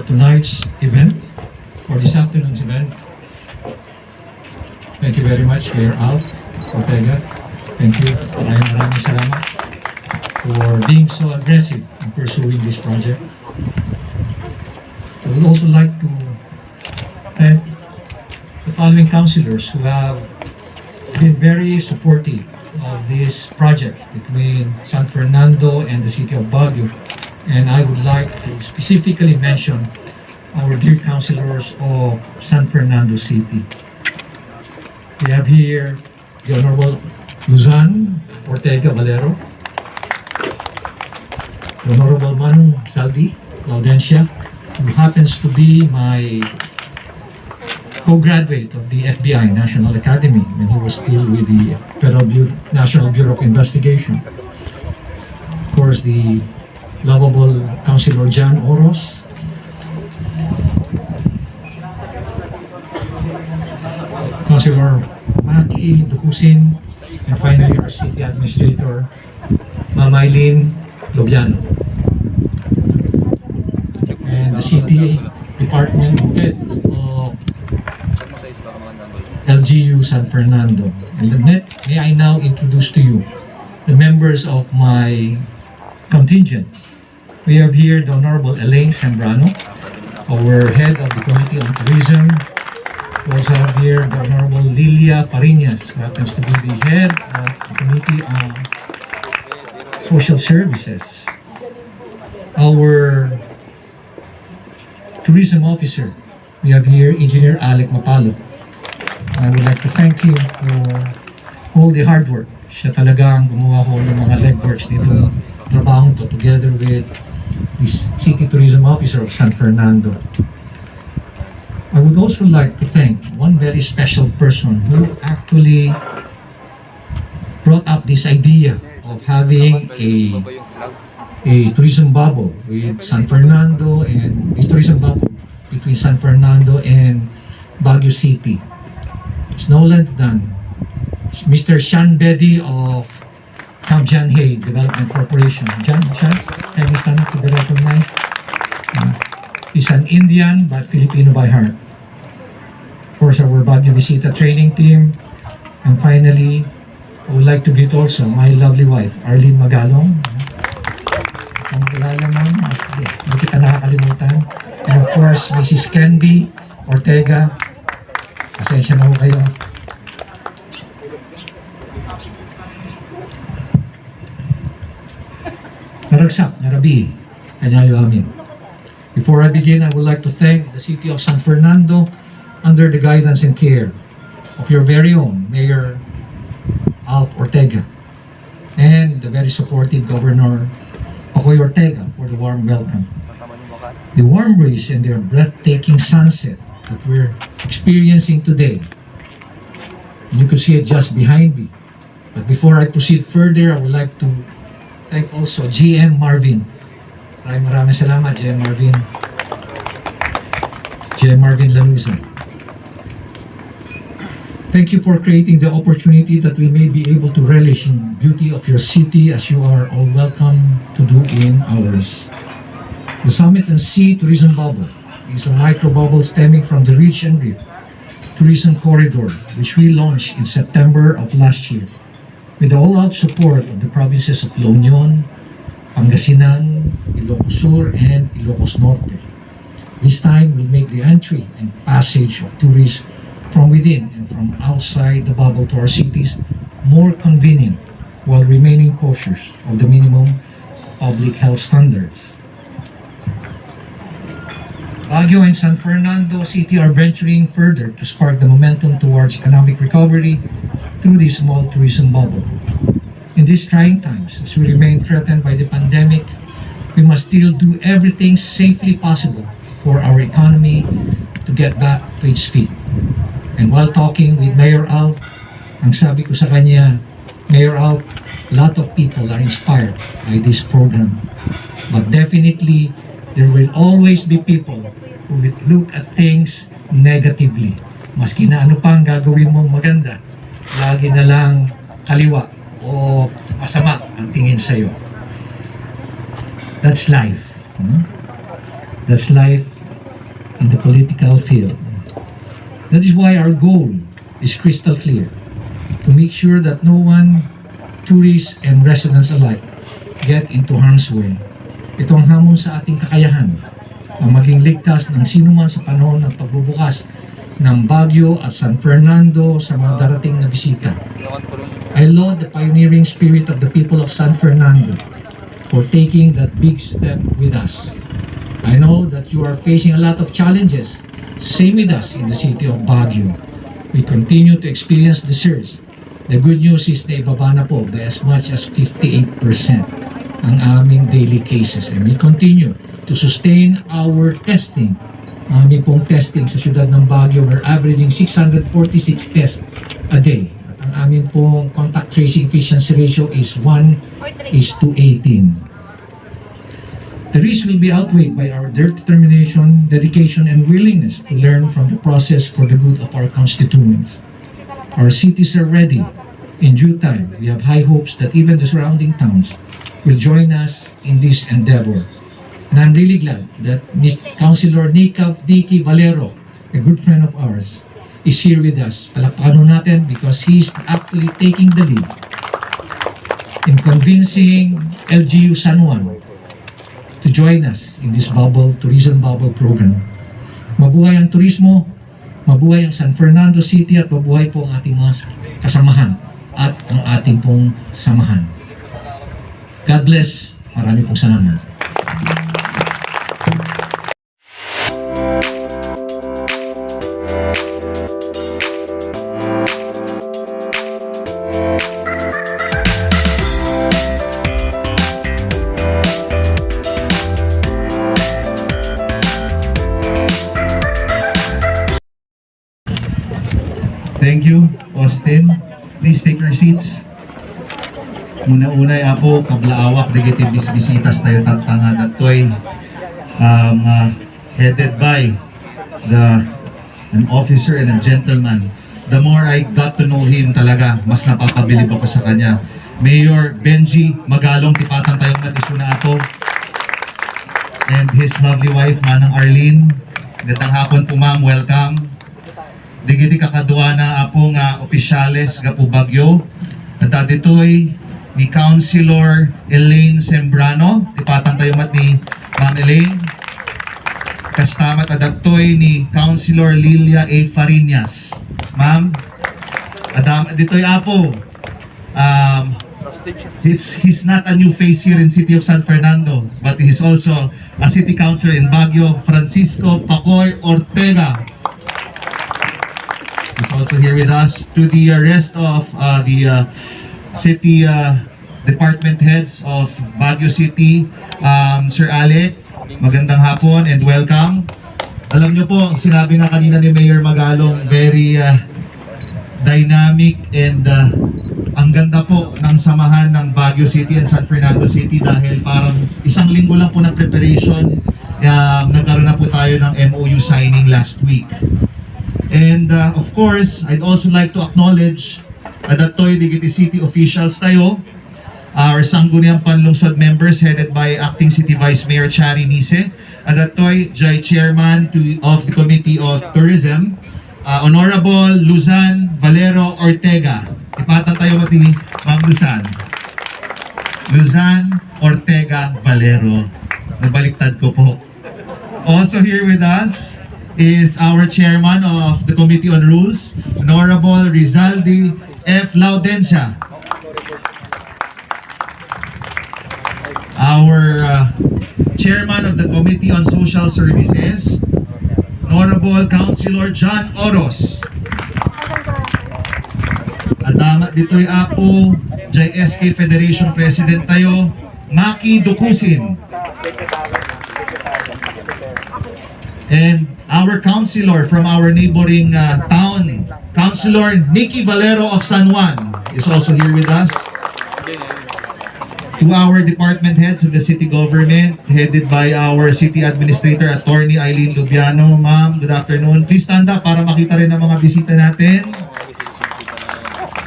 tonight's event, or this afternoon's event. Thank you very much, Mayor Al, Ortega. Thank you. Maraming salamat for being so aggressive in pursuing this project. I would also like to thank the following councilors who have been very supportive of this project between San Fernando and the city of Baguio. And I would like to specifically mention our dear councilors of San Fernando City. We have here the Honorable Luzan Ortega Valero, the Honorable Manu Saldi Laudencia, who happens to be my co-graduate of the FBI National Academy when he was still with the National Bureau of Investigation. Of course, the lovable Councilor Jan Oros, Councilor Maki Dukusin, and finally our City Administrator, Mamaylin Lobiano, and the City Department heads of LGU San Fernando. And may I now introduce to you the members of my contingent. We have here the Honorable Elaine Zambrano, our head of the Committee on Tourism. We also have here the Honorable Lilia Parinas, who happens to be the head of the Committee on Social Services. Our tourism officer, we have here Engineer Alec Mapalo. I would like to thank him for all the hard work. Siya talagang gumawa ko ng mga legworks dito trabaho to together with the City Tourism Officer of San Fernando. I would also like to thank one very special person who actually brought up this idea of having a tourism bubble with San Fernando, and this tourism bubble between San Fernando and Baguio City. It's no less than Mr. Shan Bedi of Camp John Hay Development Corporation. Shan, can you stand up to be recognized? He's an Indian but Filipino by heart. Of course, our Baguio Visita training team. And finally, I would like to greet also my lovely wife, Arlene Magalong. Kung kilala mo, hindi kita nakakalimutan. And of course, Mrs. Candy Ortega. Pasensya na ho kayo. Naragsak, narabi, kanyayo amin. Before I begin, I would like to thank the City of San Fernando under the guidance and care of your very own Mayor Alf Ortega and the very supportive Governor Okoy Ortega for the warm welcome. The warm breeze and their breathtaking sunset that we're experiencing today. You can see it just behind me. But before I proceed further, I would like to thank also GM Marvin. Maraming salamat, GM Marvin. GM Marvin Lanuza. Thank you for creating the opportunity that we may be able to relish in beauty of your city as you are all welcome to do in ours. The Summit and Sea Tourism Bubble is a micro bubble stemming from the Reach and Reef Tourism Corridor, which we launched in September of last year with the all-out support of the provinces of La Union, Pangasinan, Ilocos Sur, and Ilocos Norte. This time, we'll make the entry and passage of tourists from within and from outside the bubble to our cities more convenient while remaining cautious of the minimum public health standards. Baguio and San Fernando City are venturing further to spark the momentum towards economic recovery through this small tourism bubble. In these trying times, as we remain threatened by the pandemic, we must still do everything safely possible for our economy to get back to its feet. And while talking with Mayor Alf, ang sabi ko sa kanya, Mayor Alf, a lot of people are inspired by this program. But definitely, there will always be people who will look at things negatively. Maski na ano pang gagawin mong maganda, lagi na lang kaliwa o masama ang tingin sa'yo. That's life. That's life in the political field. That is why our goal is crystal clear, to make sure that no one, tourists and residents alike, get into harm's way. Ito ang hamon sa ating kakayahan, ang maging ligtas ng sinuman sa panahon ng pagbubukas ng Baguio at San Fernando sa mga darating na bisita. I laud the pioneering spirit of the people of San Fernando for taking that big step with us. I know that you are facing a lot of challenges, same with us in the city of Baguio. We continue to experience the surge. The good news is na ibaba na po by as much as 58% ang aming daily cases, and we continue to sustain our testing. Aming pong testing sa siyudad ng Baguio, we're averaging 646 tests a day. At ang aming pong contact tracing efficiency ratio is 1:18. The risk will be outweighed by our determination, dedication, and willingness to learn from the process for the good of our constituents. Our cities are ready. In due time, we have high hopes that even the surrounding towns will join us in this endeavor. And I'm really glad that Councilor Nicky Valero, a good friend of ours, is here with us. Palakpakan ho natin because he is actually taking the lead in convincing LGU San Juan to join us in this tourism bubble program. Mabuhay ang turismo, mabuhay ang San Fernando City, at mabuhay po ang ating mga kasamahan at ang ating pong samahan. God bless. Marami pong salamat. Thank you, Austin. Please take your seats. Muna-unay apo, kablaawak, negative bisbisitas tayo tatangan at toy headed by an officer and a gentleman. The more I got to know him talaga, mas napapabilib ako sa kanya. Mayor Benjie Magalong, tipatan tayong matisuna apo. And his lovely wife, Manang Arlene. Gatang hapon po ma'am, welcome. Digiti kakadwa na apo nga opisyales nga po Baguio. At ditoy ni Councilor Elaine Sembrano, tipatan tayo mat ni Ma'am Elaine. Kastamat adatoy ni Councilor Lilia A. Farinas. Ma'am, ditoy apo. He's not a new face here in City of San Fernando, but he's also a city councilor in Baguio, Francisco Pacoy Ortega. Is also here with us. To the rest of the city department heads of Baguio City, Sir Ale, magandang hapon and welcome. Alam nyo po, sinabi nga kanina ni Mayor Magalong, very dynamic and ang ganda po ng samahan ng Baguio City and San Fernando City dahil parang isang linggo lang po ng preparation. Nagkaroon na po tayo ng MOU signing last week. And of course, I'd also like to acknowledge that toy Digiti City officials tayo, our Sangguniang Panlungsod members headed by Acting City Vice Mayor Chari Nise, at that toy Jai Chairman of the Committee of Tourism, Honorable Luzan Valero Ortega. Ipata tayo mati Ma'am Luzan. Luzan Ortega Valero. Nabaliktad ko po. Also here with us is our chairman of the Committee on Rules, Honorable Rizaldi F. Laudencia. Our chairman of the Committee on Social Services, Honorable Councilor John Oros. At dito'y apo, JSK Federation President tayo, Maki Dukusin. And our councilor from our neighboring town, Councilor Nicky Valero of San Juan, is also here with us. To our department heads of the city government, headed by our city administrator, Attorney Eileen Lubiano. Ma'am, good afternoon. Please stand up para makita rin ang mga bisita natin.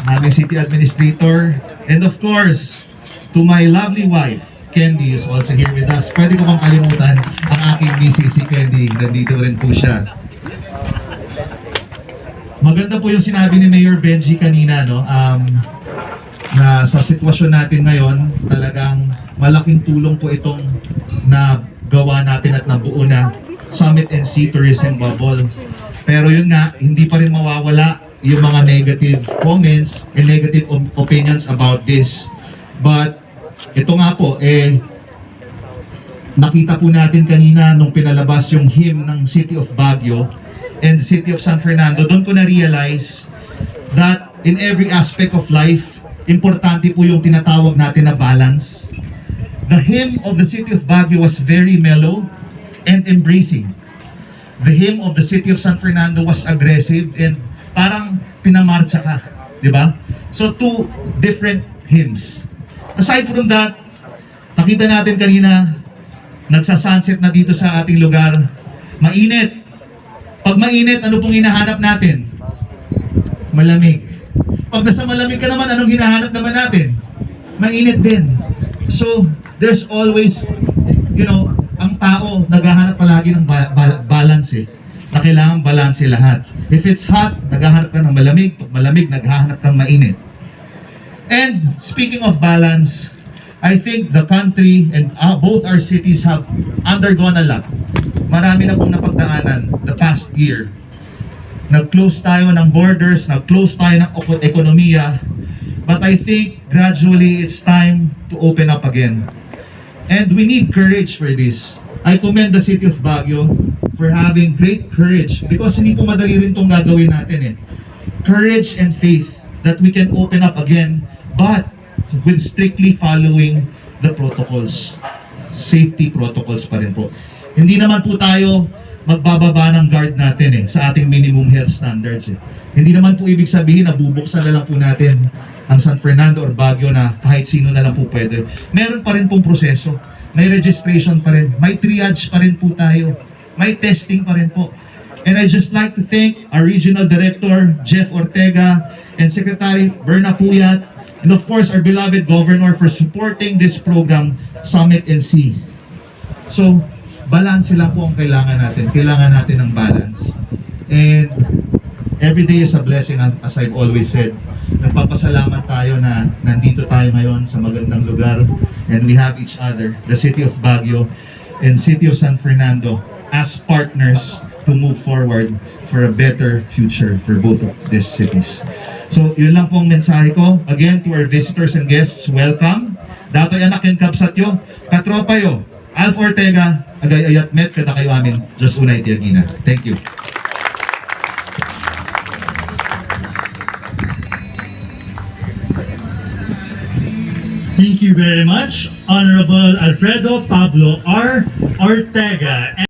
Aming city administrator. And of course, to my lovely wife, Candy is also here with us. Pwede ko bang kalimutan ang aking misis, si Candy. Nandito rin po siya. Maganda po yung sinabi ni Mayor Benjie kanina, no? Na sa sitwasyon natin ngayon, talagang malaking tulong po itong na gawa natin at nabuo na Summit and Sea Tourism Bubble. Pero yun nga, hindi pa rin mawawala yung mga negative comments and negative opinions about this. But ito nga po, nakita po natin kanina nung pinalabas yung hymn ng City of Baguio and City of San Fernando, doon ko na-realize that in every aspect of life, importante po yung tinatawag natin na balance. The hymn of the City of Baguio was very mellow and embracing. The hymn of the City of San Fernando was aggressive and parang pinamarcha ka, di ba? So two different hymns. Aside from that, nakita natin kanina, nagsa-sunset na dito sa ating lugar. Mainit. Pag mainit, ano pong hinahanap natin? Malamig. Pag nasa malamig ka naman, anong hinahanap naman natin? Mainit din. So, there's always, ang tao naghahanap palagi ng balance na kailangan balance lahat. If it's hot, naghahanap ka ng malamig. Pag malamig, naghahanap kang mainit. And speaking of balance, I think the country and both our cities have undergone a lot. Marami na pong napagdaanan the past year. Nag-close tayo ng borders, nag-close tayo ng ekonomiya. But I think gradually it's time to open up again. And we need courage for this. I commend the City of Baguio for having great courage because hindi po madali rin itong gagawin natin Courage and faith that we can open up again, but with strictly following the protocols. Safety protocols pa rin po. Hindi naman po tayo magbababa ng guard natin sa ating minimum health standards Hindi naman po ibig sabihin na bubuksan na lang po natin ang San Fernando or Baguio na kahit sino na lang po pwede. Meron pa rin pong proseso. May registration pa rin. May triage pa rin po tayo. May testing pa rin po. And I just like to thank our Regional Director, Jeff Ortega, and Secretary Berna Puyat, and of course our beloved Governor for supporting this program, Summit and Sea. So, balance lang po ang kailangan natin. Kailangan natin ng balance. And every day is a blessing, as I've always said. Nagpapasalamat tayo na nandito tayo ngayon sa magandang lugar and we have each other, the City of Baguio and City of San Fernando, as partners to move forward for a better future for both of these cities. So, yun lang pong mensahe ko. Again, to our visitors and guests, welcome. Dato'y anak yung kapsatyo, katropa yo, Alf Ortega, agay ayat met, kada kayo amin, Diyos unay tiyagina. Thank you. Thank you very much, Honorable Alfredo Pablo R. Ortega.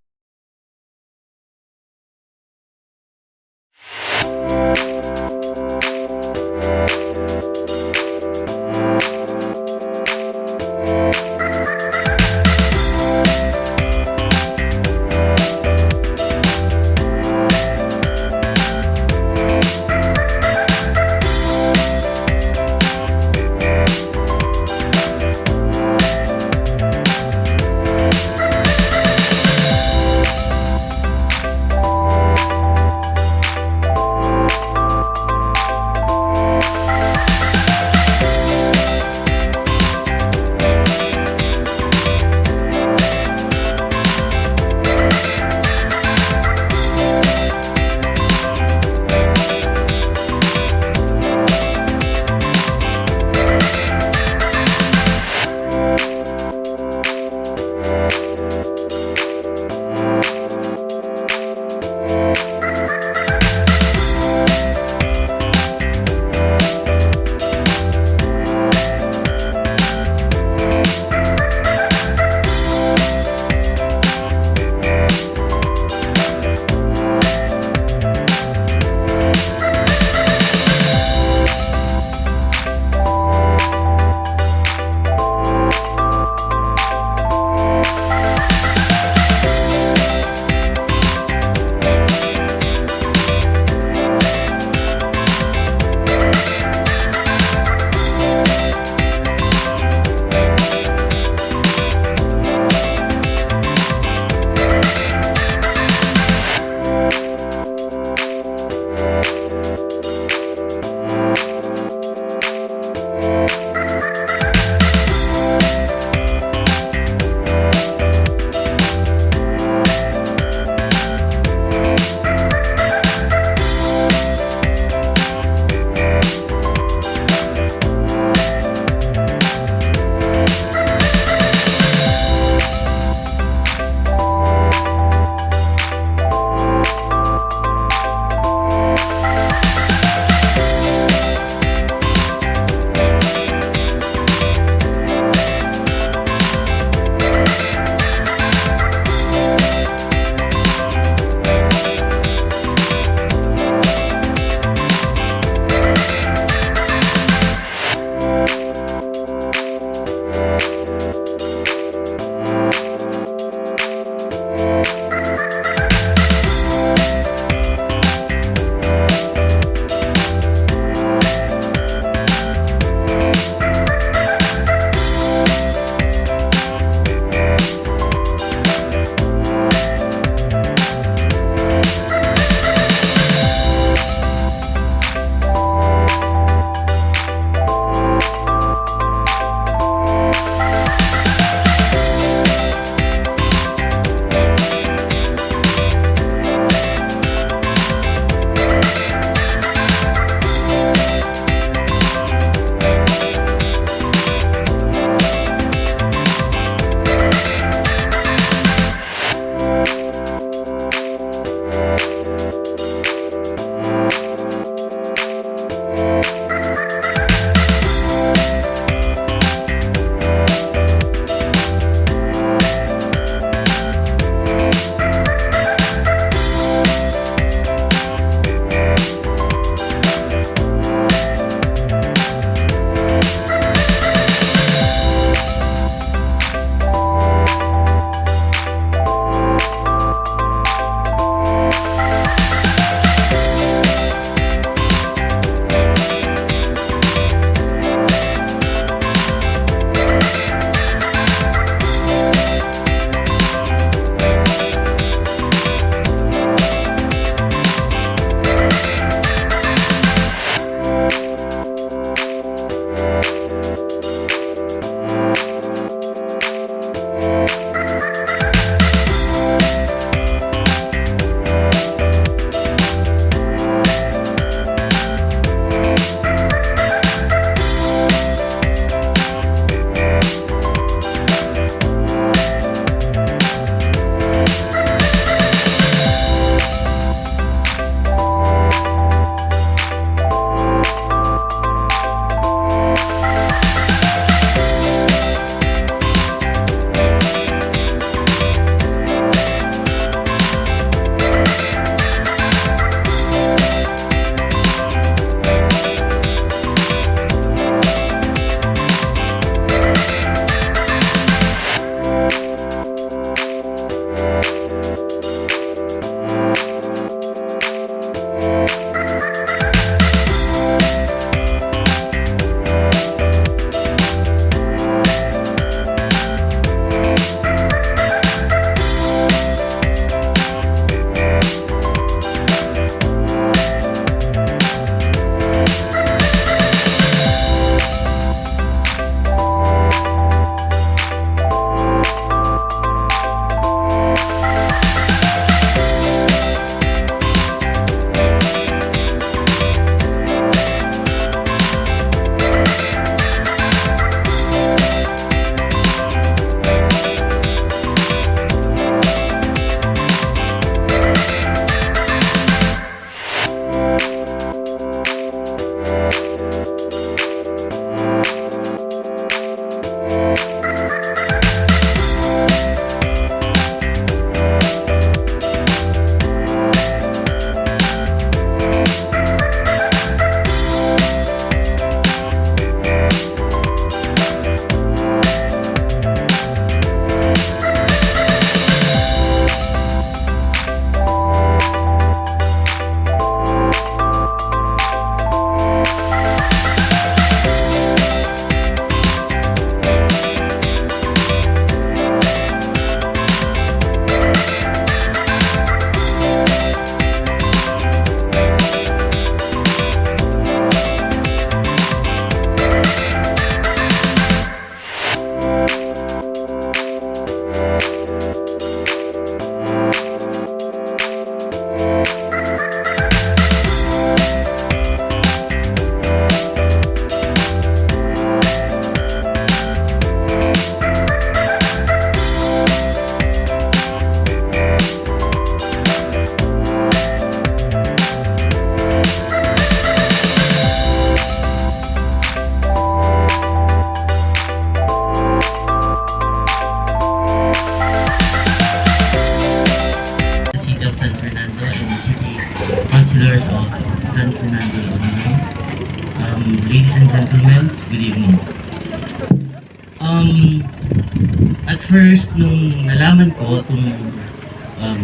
At first, nung nalaman ko itong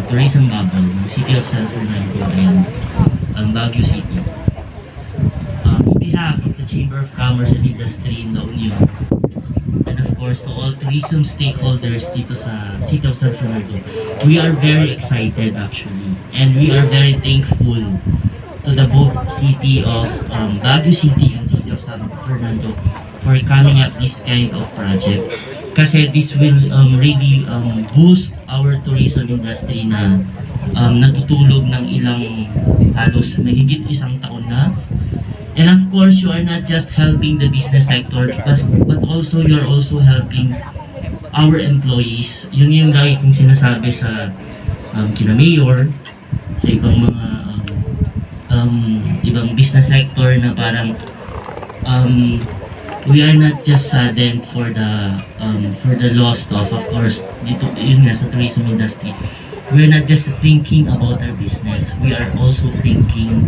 tourism bubble ng City of San Fernando and Baguio City, on behalf of the Chamber of Commerce and Industry in La Union, and of course to all tourism stakeholders dito sa City of San Fernando, we are very excited actually, and we are very thankful to the both City of Baguio City and City of San Fernando for coming up this kind of project. Kasi this will really boost our tourism industry na natutulog ng ilang halos mahigit isang taon na. And of course, you are not just helping the business sector, but also you are also helping our employees. Yun yung lagi kong sinasabi sa kina Mayor, sa ibang mga ibang business sector na parang we are not just saddened for the loss of course dito yun nga sa tourism industry. We are not just thinking about our business, we are also thinking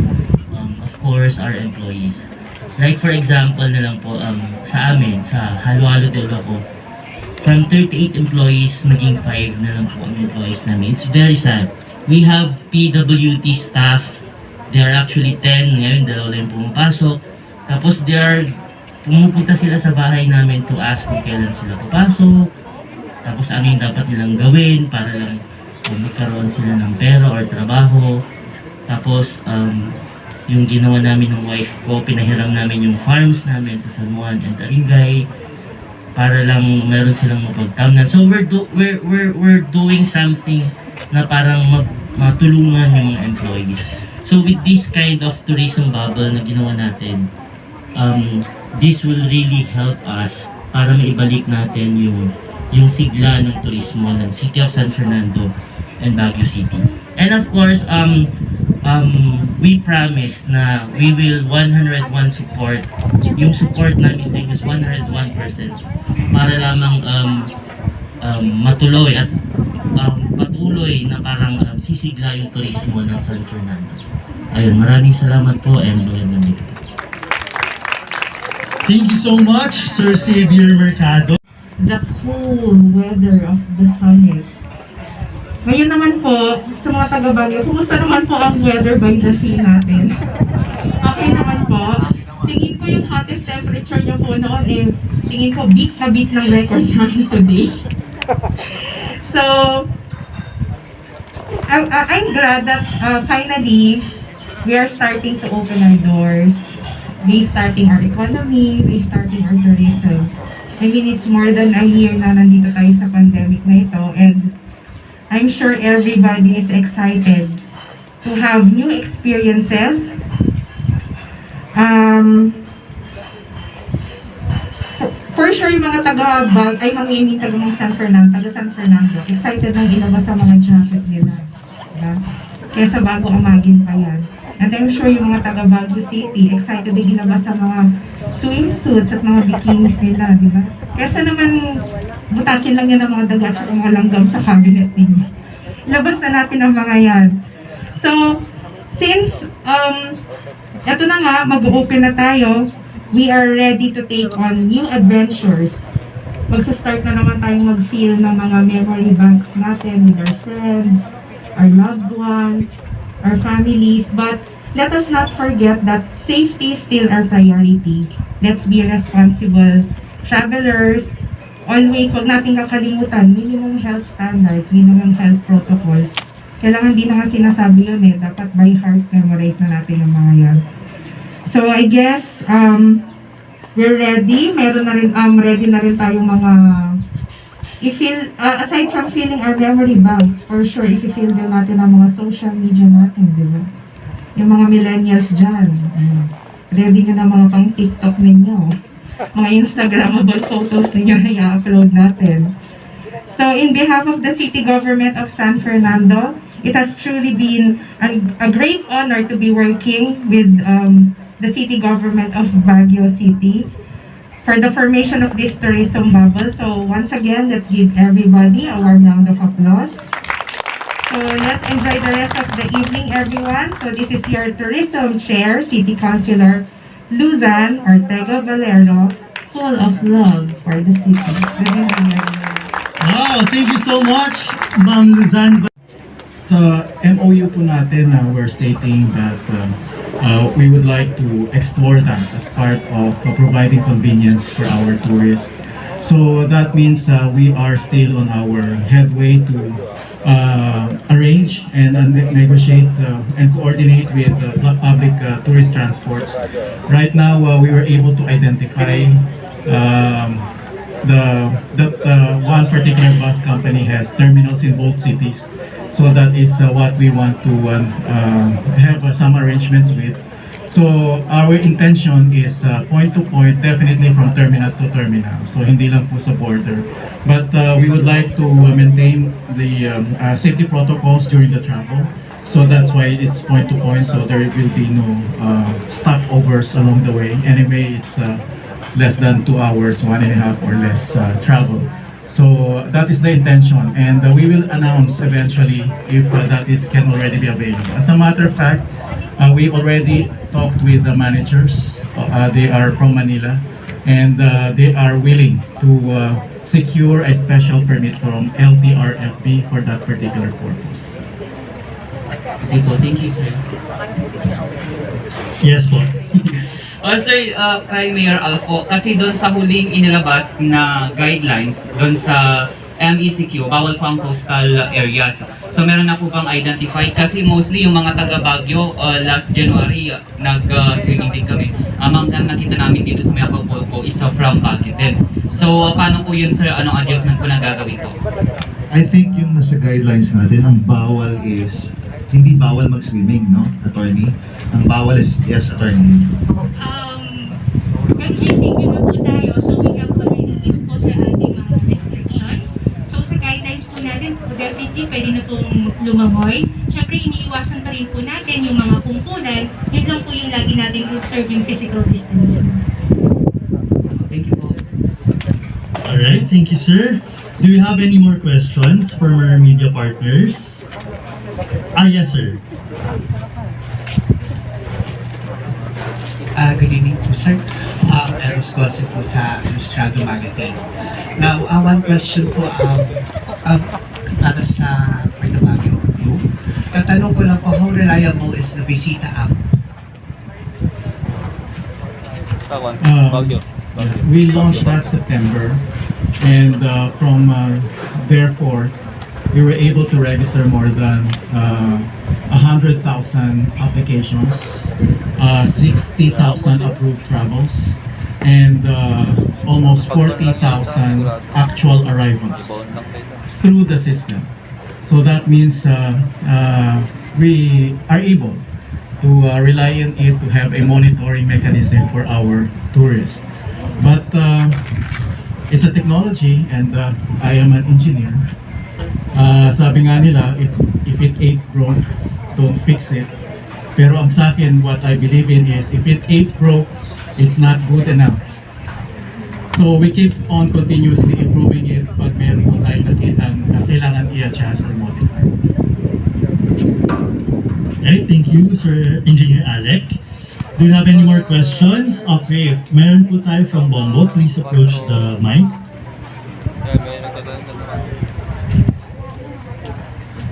of course our employees. Like for example na lang po sa amin sa Halo-Halo del Loco, from 38 employees naging 5 na lang po ang employees namin. It's very sad. We have PWD staff, they are actually 10 ngayon, dalawa lang pumapasok. Tapos pumupunta sila sa bahay namin to ask kung kailan sila papasok, tapos ano yung dapat nilang gawin para lang magkaroon sila ng pera or trabaho. Tapos yung ginawa namin ng wife ko, pinahiram namin yung farms namin sa San Juan and Aringay para lang meron silang mapagtamnan. So we're doing something na parang matulungan yung mga employees. So with this kind of tourism bubble na ginawa natin, this will really help us para maibalik natin yung sigla ng turismo ng City of San Fernando and Baguio City. And of course, we promise na we will 101 support. Yung support namin sa inyo is 101% para lamang matuloy at patuloy na parang sisigla yung turismo ng San Fernando. Ayun, maraming salamat po and magandang gabi. Thank you so much, Sir Xavier Mercado. The cool weather of the summit. Ngayon naman po, sa mga taga-Baguio, kumusta naman po ang weather by the sea natin? Okay naman po. Tingin ko yung hottest temperature nyo po noon, tingin ko beat na beat ng record namin today. So, I'm glad that finally, we are starting to open our doors, restarting our economy, restarting our tourism. I mean, it's more than a year na nandito tayo sa pandemic na ito, and I'm sure everybody is excited to have new experiences. For sure, yung mga taga-Bag, ay mga taga San Fernando, excited nang ilabas sa mga jacket nila. Diba? Kaya sa bago umagin pa yan. And I'm sure yung mga taga-Baguio City, excited din ilabas sa mga swimsuits at mga bikinis nila, di ba? Kesa naman, butasin lang yan ng mga dagat at mga langgam sa cabinet ninyo. Ilabas na natin ang mga yan. So, since, eto na nga, mag-open na tayo, we are ready to take on new adventures. Magsa-start na naman tayong mag-feel ng mga memory banks natin with our friends, our loved ones, our families, but let us not forget that safety is still our priority. Let's be responsible travelers. Always, wag natin kakalimutan, minimum health standards, minimum health protocols. Kailangan din na nga sinasabi yun dapat by heart memorize na natin ang mga yan. So I guess, we're ready. Meron na rin, ready na rin tayong mga aside from feeling our memory banks, for sure, i-feel din natin ang mga social media natin, di ba? Yung mga millennials dyan, ready nyo na mga pang TikTok ninyo, mga Instagrammable photos ninyo na i-upload natin. So, in behalf of the City Government of San Fernando, it has truly been a great honor to be working with the City Government of Baguio City for the formation of this tourism bubble. So once again, let's give everybody a warm round of applause. So let's enjoy the rest of the evening, everyone. So this is your Tourism Chair, City Councilor Luzan Ortega Valero. full of love for the city. Good evening, Wow, thank you so much, Ma'am Luzan. Sa MOU po natin, we're stating that we would like to explore that as part of providing convenience for our tourists. So that means we are still on our headway to arrange and negotiate and coordinate with public tourist transports. Right now, we were able to identify one particular bus company has terminals in both cities. So that is what we want to have some arrangements with. So our intention is point to point, definitely from terminal to terminal. So hindi lang po sa border. But we would like to maintain the safety protocols during the travel. So that's why it's point to point. So there will be no stopovers along the way. Anyway, it's less than 2 hours, 1.5 or less travel. So that is the intention, and we will announce eventually if that can already be available. As a matter of fact, we already talked with the managers. They are from Manila, and they are willing to secure a special permit from LTRFB for that particular purpose. Okay po, thank you, sir. Yes po. Sir, kay Mayor Alpo, kasi doon sa huling inilabas na guidelines, doon sa MECQ, bawal po ang coastal areas. So meron na po bang identify? Kasi mostly yung mga taga Baguio, last January, nag-swimming din kami. Ang nakita namin dito sa may Acapulco is from Baguio din. So paano po yun, sir? Anong adjustment po na gagawin po? I think yung nasa guidelines natin, ang bawal is hindi bawal mag-swimming, no, attorney? Ang bawal is, yes, attorney. Nag-GCQ na po tayo, so we have already disposed sa ating mga restrictions. So sa guidelines po natin, definitely pwede na pong lumangoy. Siyempre, iniiwasan pa rin po natin yung mga kumpulan. Yun lang po yung lagi natin observing physical distancing. Thank you po. Alright, thank you, sir. Do you have any more questions from our media partners? Yes, sir. Good evening po, sir. Eros Gossip po sa Ilustrado Magazine. Now, one question po para sa Baguio. Tatanong ko lang po, how reliable is the Visita app? We launched last September, and from therefore, we were able to register more than 100,000 applications, 60,000 approved travels, and almost 40,000 actual arrivals through the system. So that means we are able to rely on it to have a monitoring mechanism for our tourists. But it's a technology, and I am an engineer. Sabi nga nila, if it ain't broke, don't fix it. Pero ang sa akin, what I believe in is, if it ain't broke, it's not good enough. So we keep on continuously improving it pag meron po tayo nakita na kailangan i-adjust or modify. Okay, thank you, Sir Engineer Alec. Do you have any more questions? Okay, if meron po tayo from Bombo, please approach the mic.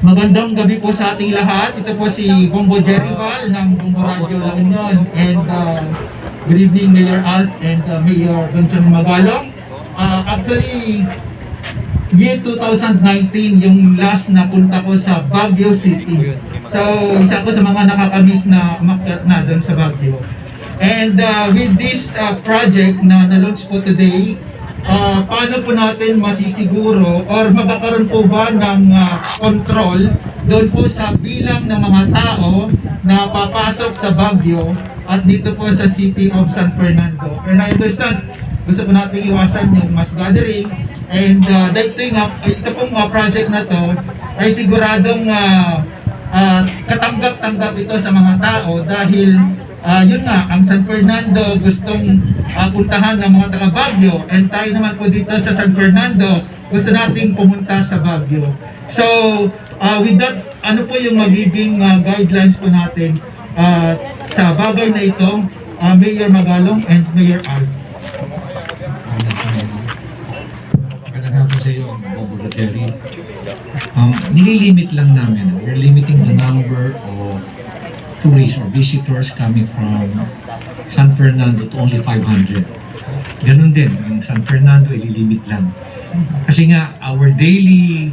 Magandang gabi po sa ating lahat. Ito po si Bombo Jerival ng Bombo Radio La Union. And good evening, Mayor Alf and Mayor Benjie Magalong. Actually, year 2019, yung last na punta ko sa Baguio City. So, isa ko sa mga nakakamiss na umakyat na doon sa Baguio. And with this project na na-launch po today, paano po natin masisiguro or magkakaroon po ba ng control doon po sa bilang ng mga tao na papasok sa Baguio at dito po sa City of San Fernando. And I understand, gusto po natin iwasan yung mass gathering, and ito pong project na to ay siguradong katanggap-tanggap ito sa mga tao dahil yun nga, ang San Fernando gustong puntahan ng mga taga Baguio, and tayo naman po dito sa San Fernando gusto nating pumunta sa Baguio. So with that, ano po yung magiging guidelines po natin sa bagay na ito, Mayor Magalong and Mayor Alf? maganda yun, Bobo Jerry. Nililimit lang namin. We're limiting the number of tourists or visitors coming from San Fernando to only 500. Ganun din, ang San Fernando ililimit lang. Kasi nga, our daily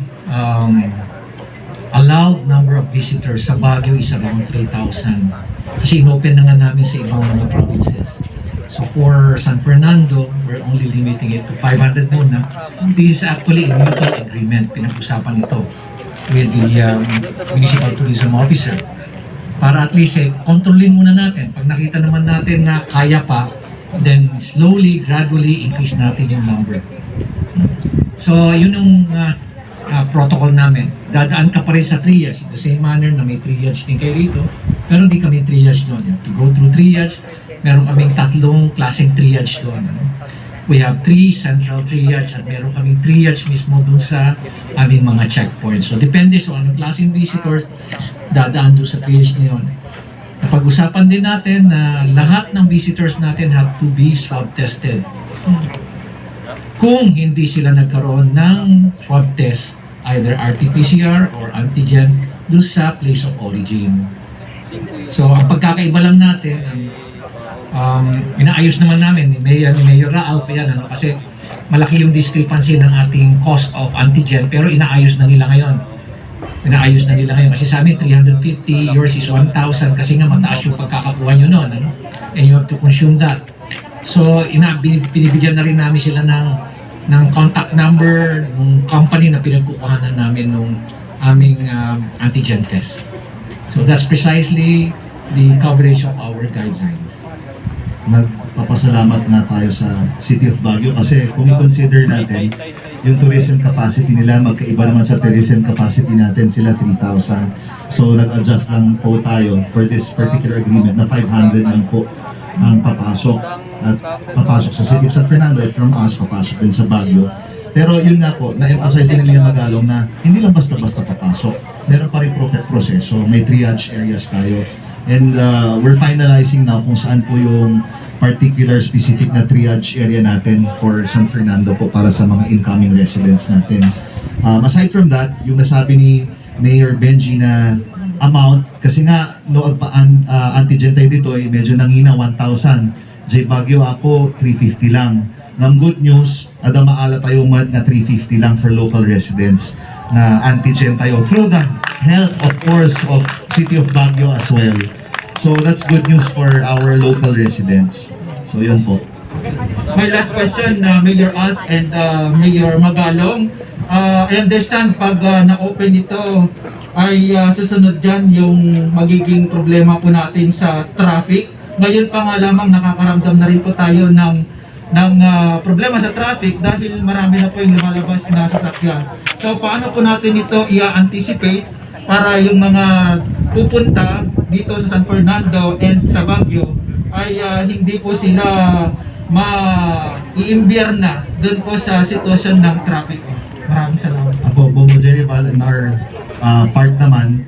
allowed number of visitors sa Baguio is around 3,000. Kasi inopen na nga namin sa ibang mga provinces. So for San Fernando, we're only limiting it to 500 muna. This is actually a mutual agreement. Pinag-usapan ito with the Municipal Tourism Officer. Para at least kontrolin muna natin. Pag nakita naman natin na kaya pa, then slowly, gradually increase natin yung number. So yun yung protocol namin. Dadaan ka pa rin sa triage. In the same manner na may triage din kayo dito. Pero di kami triage doon. You have to go through triage. Meron kaming 3 klaseng triage doon. We have 3 central triage at meron kaming triage mismo doon sa aming mga checkpoints. So depende sa anong klaseng visitors, dadaan doon sa triage na yun. Napag-usapan din natin na lahat ng visitors natin have to be swab tested. Kung hindi sila nagkaroon ng swab test, either RT-PCR or antigen, doon sa place of origin. So ang pagkakaiba lang natin, inaayos naman namin ni Mayor Ralph yan, kasi malaki yung discrepancy ng ating cost of antigen, pero inaayos na nila ngayon. Kasi sa amin 350, yours is 1,000 kasi nga mataas yung pagkakakuha nyo noon, and you have to consume that. So binibigyan na rin namin sila ng contact number ng company na pinagkukuhanan namin nung aming antigen test. So that's precisely the coverage of our guidelines. Nagpapasalamat na tayo sa City of Baguio kasi kung i-consider natin yung tourism capacity nila, magkaiba naman sa tourism capacity natin, sila 3,000. So nag-adjust lang po tayo for this particular agreement na 500 lang po ang papasok at papasok sa City of San Fernando at from us papasok din sa Baguio. Pero yun nga po, na-emphasize din nila Magalong na hindi lang basta-basta papasok, meron pa rin proseso, may triage areas tayo. And we're finalizing now kung saan po yung particular specific na triage area natin for San Fernando po para sa mga incoming residents natin. Aside from that, yung nasabi ni Mayor Benjie na amount, kasi nga no antigen tayo dito ay medyo nangina 1,000. J Baguio ako 350 lang. Ng good news, ada maala tayo nga 350 lang for local residents na antigen tayo through the help of course of City of Baguio as well. So that's good news for our local residents. So yun po. My last question, Mayor Alf and Mayor Magalong. I understand pag na-open ito ay susunod dyan yung magiging problema po natin sa traffic. Ngayon pa nga lamang nakakaramdam na rin po tayo ng problema sa traffic dahil marami na po yung lumalabas na sasakyan. So paano po natin ito i-anticipate para yung mga pupunta dito sa San Fernando and sa Baguio ay hindi po sila ma-iimbyer na doon po sa sitwasyon ng traffic. Maraming salamat. Ako, Bobo Jerival, in our part naman,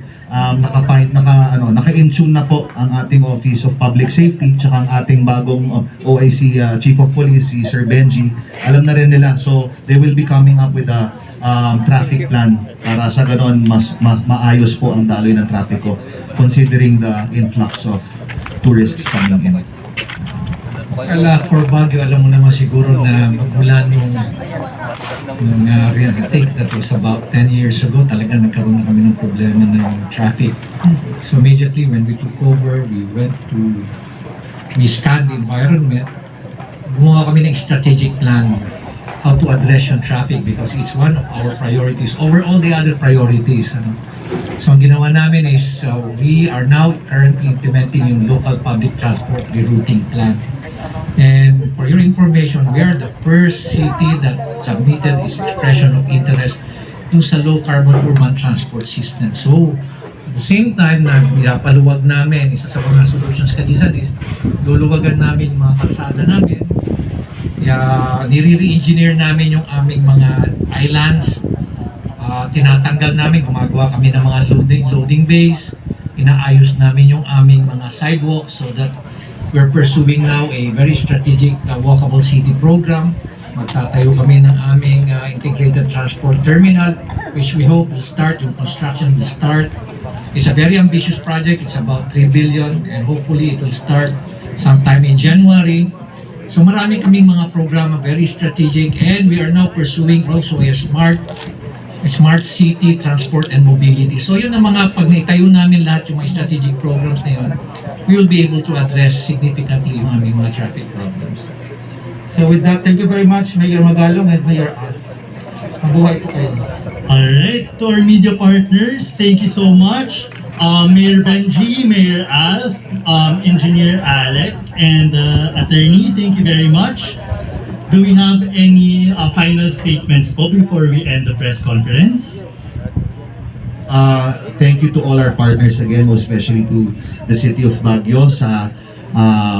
naka-in-tune na po ang ating Office of Public Safety tsaka ang ating bagong OIC Chief of Police, si Sir Benjie. Alam na rin nila, so they will be coming up with a traffic plan para sa ganoon mas maayos po ang daloy ng trapiko considering the influx of tourists coming in. For Baguio, alam mo naman siguro na magmula nung I think that was about 10 years ago, talaga nagkaroon na kami ng problema ng traffic. So immediately when we took over, we scanned the environment, gumawa kami ng strategic plan how to address yung traffic because it's one of our priorities over all the other priorities. So ang ginawa namin is we are now currently implementing yung local public transport rerouting plan. And for your information, we are the first city that submitted its expression of interest to sa low carbon urban transport system. So at the same time na paluwag namin, isa sa mga solutions katisan is luluwagan namin yung mga kalsada namin. Nire-engineer namin yung aming mga islands, tinatanggal namin, gumagawa kami ng mga loading bays, inaayos namin yung aming mga sidewalks so that we're pursuing now a very strategic walkable city program Magtatayo kami ng aming integrated transport terminal, which we hope will start, yung construction will start. It's a very ambitious project. It's about 3 billion and hopefully it will start sometime in January. So marami kaming mga programa, very strategic, and we are now pursuing also a smart city transport and mobility. So yun ang mga pag naitayo namin lahat yung mga strategic programs na yun, we will be able to address significantly yung aming mga traffic problems. So with that, thank you very much, Mayor Magalong and Mayor Alf. Mabuhay po kayo. Alright, to our media partners, thank you so much. Mayor Benjie, Mayor Alf, Engineer Alec, and Attorney, thank you very much. Do we have any final statements po before we end the press conference? Thank you to all our partners again, most especially to the City of Baguio sa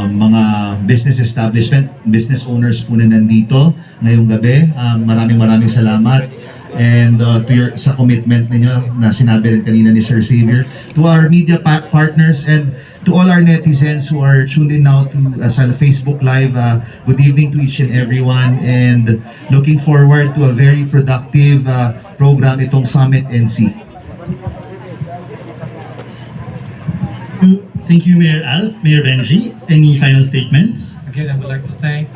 mga business establishment, business owners po na nandito ngayong gabi. Maraming salamat. And sa commitment ninyo na sinabi rin kanina ni Sir Xavier, to our media partners and to all our netizens who are tuned in now to sa Facebook Live, good evening to each and everyone, and looking forward to a very productive program itong Summit NC. Thank you, Mayor Alf. Mayor Benjie, any final statements? Again, I would like to thank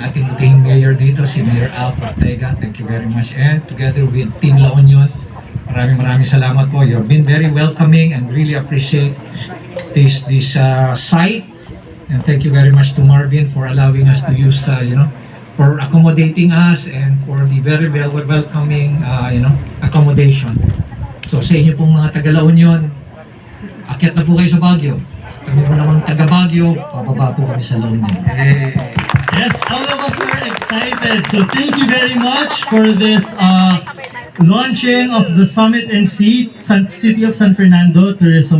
ating buting mayor dito, si Mayor Ortega. Thank you very much. And together with Team La Union, maraming salamat po. You've been very welcoming and really appreciate this site. And thank you very much to Marvin for allowing us to use, for accommodating us and for the very welcoming, accommodation. So sa inyo pong mga taga La Union, akyat na po kayo sa Baguio. Kami po namang taga Baguio, pababa po kami sa La Union. Yes, all of us are excited. So thank you very much for this launching of the Summit NC, City of San Fernando Tourism